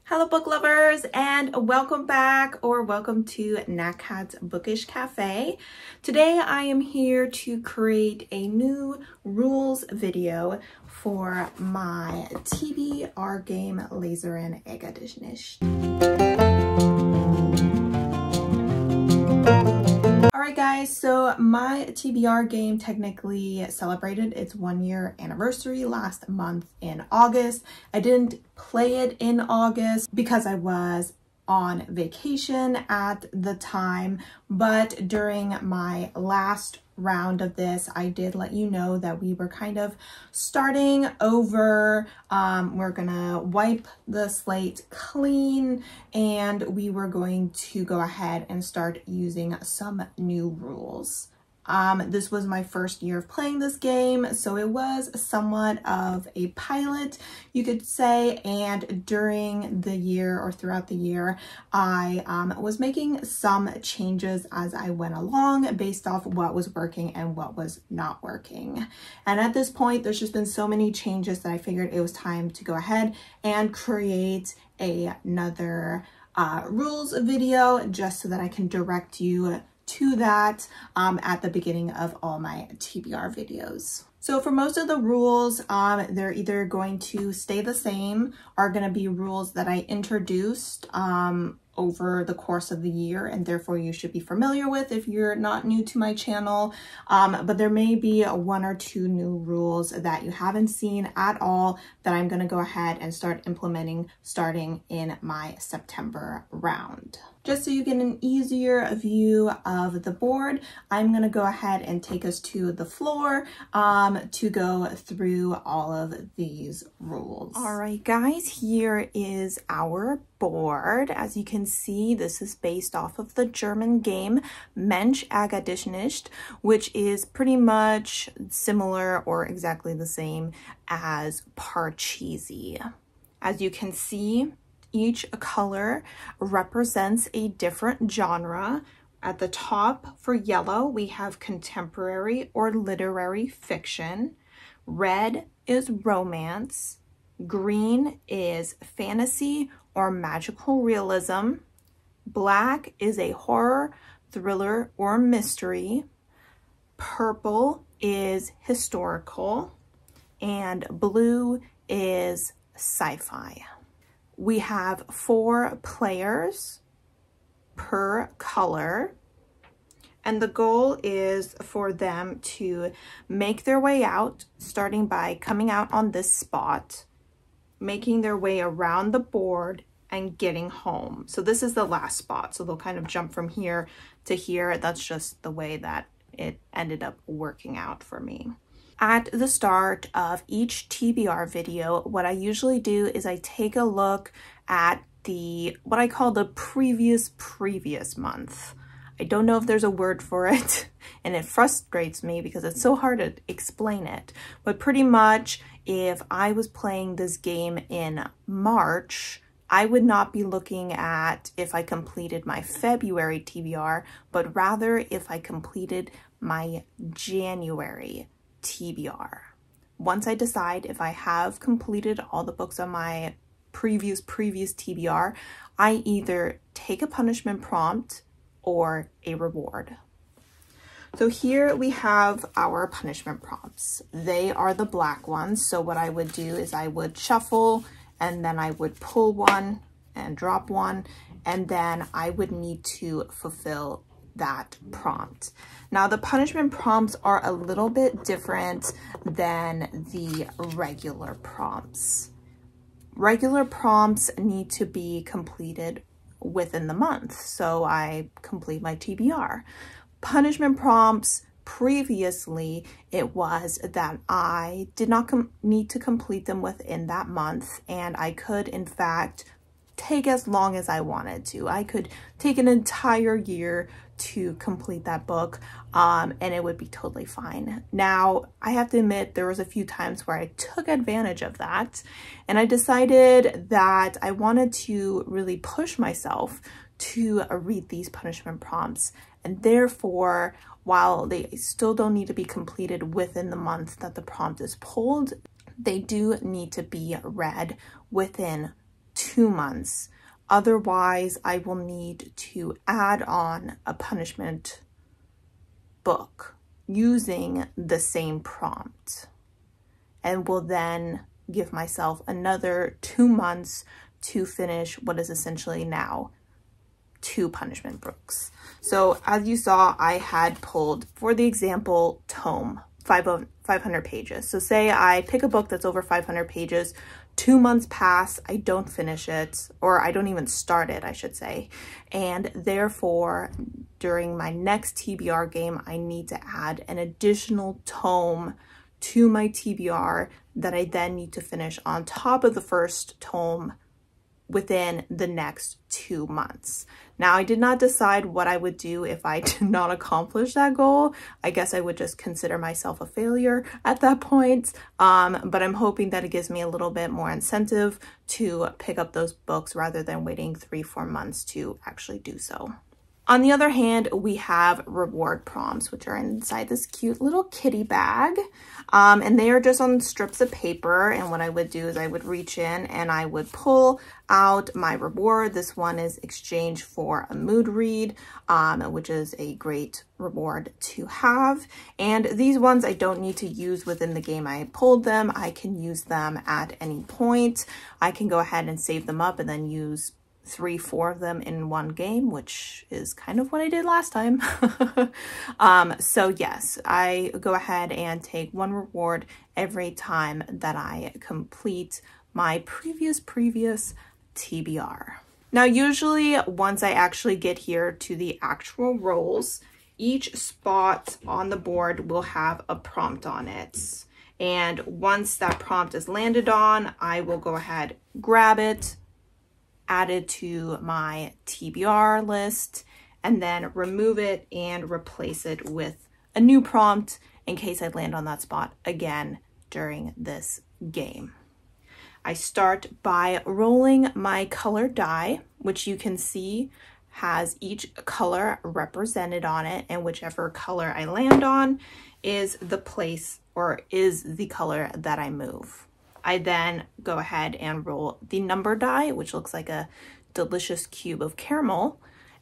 Hello book lovers, and welcome back or welcome to Nakat's Bookish Cafe. Today I am here to create a new rules video for my TBR game Lezerin Egedishnish. Alright guys, so my TBR game technically celebrated its 1-year anniversary last month in August. I didn't play it in August because I was on vacation at the time, but during my last round of this, I did let you know that we were kind of starting over. We're gonna wipe the slate clean and we were going to go ahead and start using some new rules. This was my first year of playing this game, so it was somewhat of a pilot, you could say, and during the year or throughout the year, I was making some changes as I went along based off what was working and what was not working. And at this point, there's just been so many changes that I figured it was time to go ahead and create another rules video just so that I can direct you to that at the beginning of all my TBR videos. So for most of the rules, they're either going to stay the same, are going to be rules that I introduced over the course of the year, and therefore you should be familiar with if you're not new to my channel. But there may be 1 or 2 new rules that you haven't seen at all that I'm going to go ahead and start implementing starting in my September round. Just so you get an easier view of the board, I'm going to go ahead and take us to the floor to go through all of these rules. All right, guys, here is our board. As you can see, this is based off of the German game Mensch ärgert nicht, which is pretty much similar or exactly the same as Parcheesi. As you can see, each color represents a different genre. At the top for yellow, we have contemporary or literary fiction. Red is romance. Green is fantasy or magical realism. Black is a horror, thriller, or mystery. Purple is historical. And blue is sci-fi. We have 4 players per color, and the goal is for them to make their way out, starting by coming out on this spot, making their way around the board, and getting home. So this is the last spot, so they'll kind of jump from here to here. That's just the way that it ended up working out for me. At the start of each TBR video, what I usually do is I take a look at what I call the previous month. I don't know if there's a word for it, and it frustrates me because it's so hard to explain it. But pretty much, if I was playing this game in March, I would not be looking at if I completed my February TBR, but rather if I completed my January TBR. Once I decide if I have completed all the books on my previous TBR, I either take a punishment prompt or a reward. So here we have our punishment prompts. They are the black ones. So what I would do is I would shuffle, and then I would pull one and drop one, and then I would need to fulfill that prompt. Now the punishment prompts are a little bit different than the regular prompts. Regular prompts need to be completed within the month, so I complete my TBR. Punishment prompts, previously it was that I did not need to complete them within that month, and I could in fact take as long as I wanted to. I could take an entire year to complete that book, and it would be totally fine. Now, I have to admit there was a few times where I took advantage of that, and I decided that I wanted to really push myself to read these punishment prompts, and therefore, while they still don't need to be completed within the month that the prompt is pulled, they do need to be read within 2 months. Otherwise, I will need to add on a punishment book using the same prompt, and will then give myself another 2 months to finish what is essentially now 2 punishment books. So as you saw, I had pulled, for the example, tome 500 pages. So say I pick a book that's over 500 pages, 2 months pass, I don't finish it, or I don't even start it, I should say. And therefore, during my next TBR game, I need to add an additional tome to my TBR that I then need to finish on top of the first tome within the next 2 months. Now, I did not decide what I would do if I did not accomplish that goal. I guess I would just consider myself a failure at that point. But I'm hoping that it gives me a little bit more incentive to pick up those books rather than waiting 3-4 months to actually do so. On the other hand, we have reward prompts, which are inside this cute little kitty bag. And they are just on strips of paper. And what I would do is I would reach in and I would pull out my reward. This one is exchange for a mood read, which is a great reward to have. And these ones I don't need to use within the game I pulled them. I can use them at any point. I can go ahead and save them up and then use 3-4 of them in one game, which is kind of what I did last time. So yes, I go ahead and take 1 reward every time that I complete my previous TBR. Now, usually once I actually get here to the actual rolls, each spot on the board will have a prompt on it. And once that prompt is landed on, I will go ahead, grab it, add it to my TBR list, and then remove it and replace it with a new prompt in case I land on that spot again during this game. I start by rolling my color die, which you can see has each color represented on it, and whichever color I land on is the place or is the color that I move. I then go ahead and roll the number die, which looks like a delicious cube of caramel.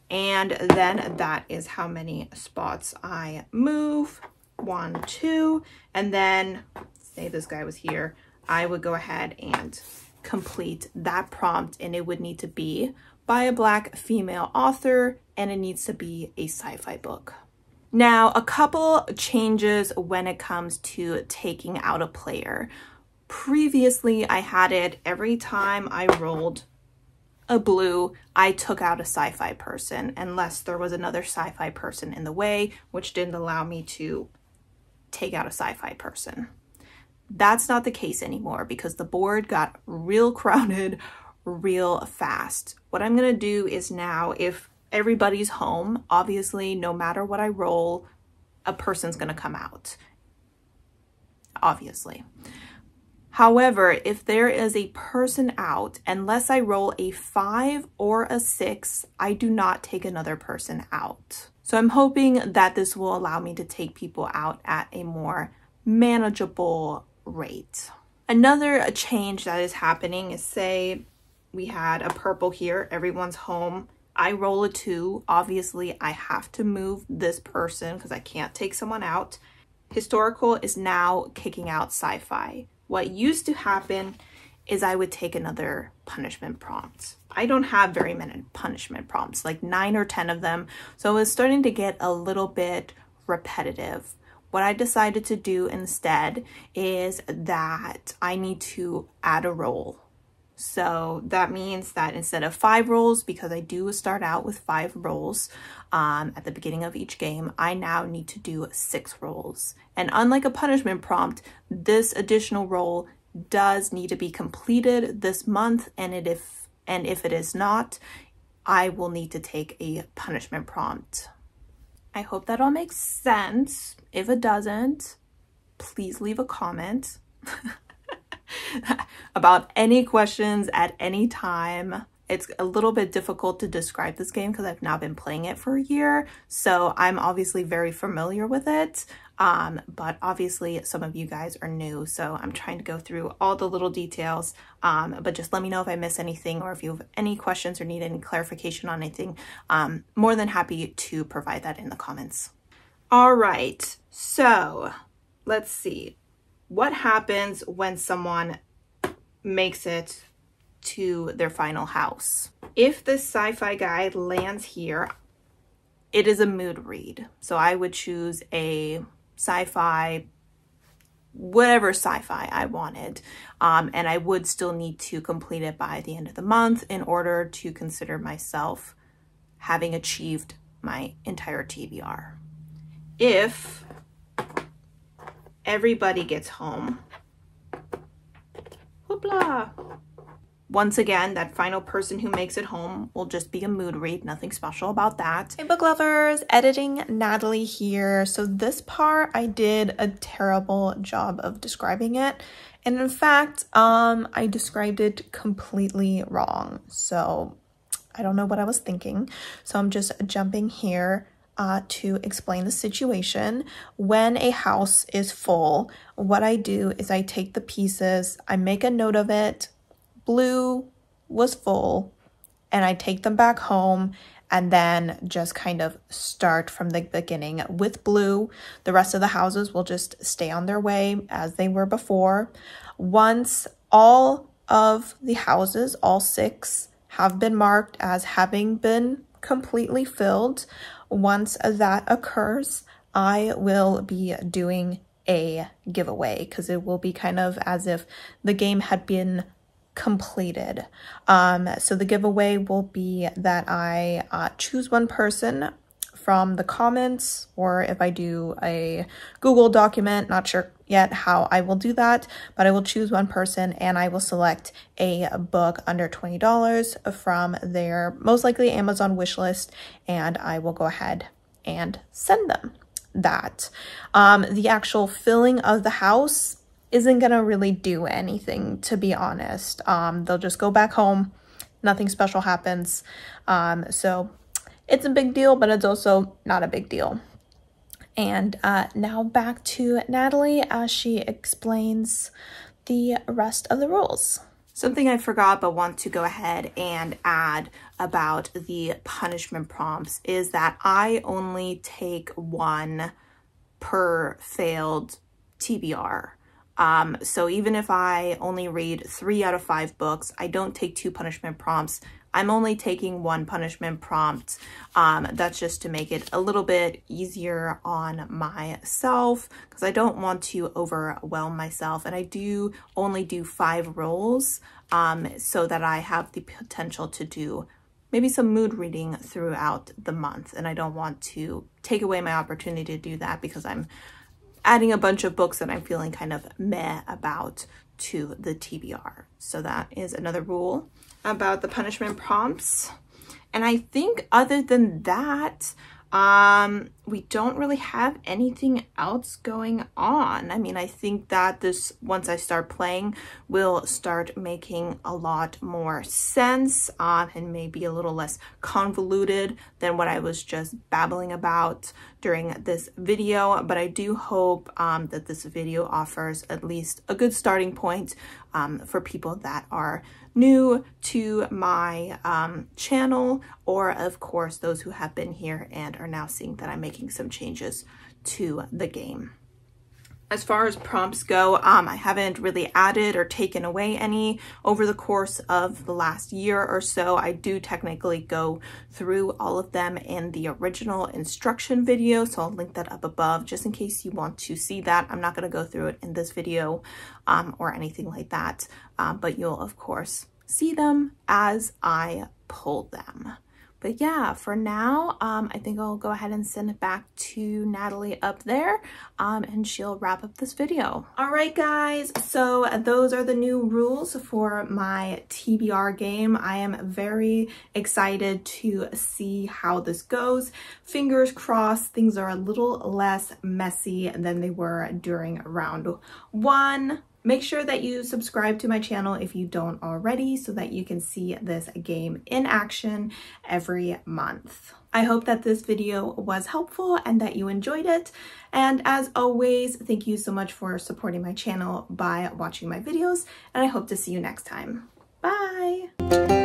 And then that is how many spots I move. 1, 2, and then say this guy was here, I would go ahead and complete that prompt, and it would need to be by a Black female author, and it needs to be a sci-fi book. Now, a couple changes when it comes to taking out a player. Previously, I had it every time I rolled a blue, I took out a sci-fi person, unless there was another sci-fi person in the way, which didn't allow me to take out a sci-fi person. That's not the case anymore because the board got real crowded real fast. What I'm gonna do is now, if everybody's home, obviously, no matter what I roll, a person's gonna come out, obviously. However, if there is a person out, unless I roll a 5 or a 6, I do not take another person out. So I'm hoping that this will allow me to take people out at a more manageable rate. Another change that is happening is, say we had a purple here, everyone's home, I roll a 2, obviously I have to move this person because I can't take someone out. Historical is now kicking out sci-fi. What used to happen is I would take another punishment prompt. I don't have very many punishment prompts, like 9 or 10 of them, so it was starting to get a little bit repetitive. What I decided to do instead is that I need to add a roll. So that means that instead of 5 rolls, because I do start out with 5 rolls at the beginning of each game, I now need to do 6 rolls. And unlike a punishment prompt, this additional roll does need to be completed this month, and if it is not, I will need to take a punishment prompt. I hope that all makes sense. If it doesn't, please leave a comment about any questions at any time. it's a little bit difficult to describe this game because I've now been playing it for a year. So I'm obviously very familiar with it. But obviously some of you guys are new. So I'm trying to go through all the little details. But just let me know if I miss anything or if you have any questions or need any clarification on anything. More than happy to provide that in the comments. All right, so let's see. What happens when someone makes it to their final house? If the sci-fi guide lands here, it is a mood read. So I would choose a sci-fi, whatever sci-fi I wanted. And I would still need to complete it by the end of the month in order to consider myself having achieved my entire TBR. If everybody gets home, hoopla. Once again, that final person who makes it home will just be a mood read, nothing special about that. Hey book lovers, editing Natalie here. So this part, I did a terrible job of describing it. And in fact, I described it completely wrong. So I don't know what I was thinking. So I'm just jumping here to explain the situation. When a house is full, what I do is I take the pieces, I make a note of it. Blue was full, and I take them back home and then just kind of start from the beginning with blue. The rest of the houses will just stay on their way as they were before. Once all of the houses, all 6, have been marked as having been completely filled, once that occurs, I will be doing a giveaway because it will be kind of as if the game had been completed. So the giveaway will be that I choose one person from the comments, or if I do a Google document, not sure yet how I will do that, but I will choose one person and I will select a book under $20 from their most likely Amazon wish list, and I will go ahead and send them that. The actual filling of the house isn't gonna really do anything, to be honest. They'll just go back home, nothing special happens. So it's a big deal, but it's also not a big deal. And now back to Natalie as she explains the rest of the rules. Something I forgot but want to go ahead and add about the punishment prompts is that I only take 1 per failed TBR. So even if I only read 3 out of 5 books, I don't take 2 punishment prompts. I'm only taking 1 punishment prompt. That's just to make it a little bit easier on myself because I don't want to overwhelm myself. And I do only do 5 rolls so that I have the potential to do maybe some mood reading throughout the month. And I don't want to take away my opportunity to do that because I'm adding a bunch of books that I'm feeling kind of meh about to the TBR. So that is another rule about the punishment prompts. And I think other than that, we don't really have anything else going on. I mean, I think that this, once I start playing, will start making a lot more sense and maybe a little less convoluted than what I was just babbling about during this video. But I do hope that this video offers at least a good starting point for people that are new to my channel, or of course those who have been here and are now seeing that I'm making some changes to the game. As far as prompts go, I haven't really added or taken away any over the course of the last year or so. I do technically go through all of them in the original instruction video, so I'll link that up above just in case you want to see that. I'm not going to go through it in this video or anything like that, but you'll of course see them as I pull them. But yeah, for now, I think I'll go ahead and send it back to Natalie up there and she'll wrap up this video. All right, guys, so those are the new rules for my TBR game. I am very excited to see how this goes. Fingers crossed, things are a little less messy than they were during round 1. Make sure that you subscribe to my channel if you don't already so that you can see this game in action every month. I hope that this video was helpful and that you enjoyed it. And as always, thank you so much for supporting my channel by watching my videos, and I hope to see you next time. Bye!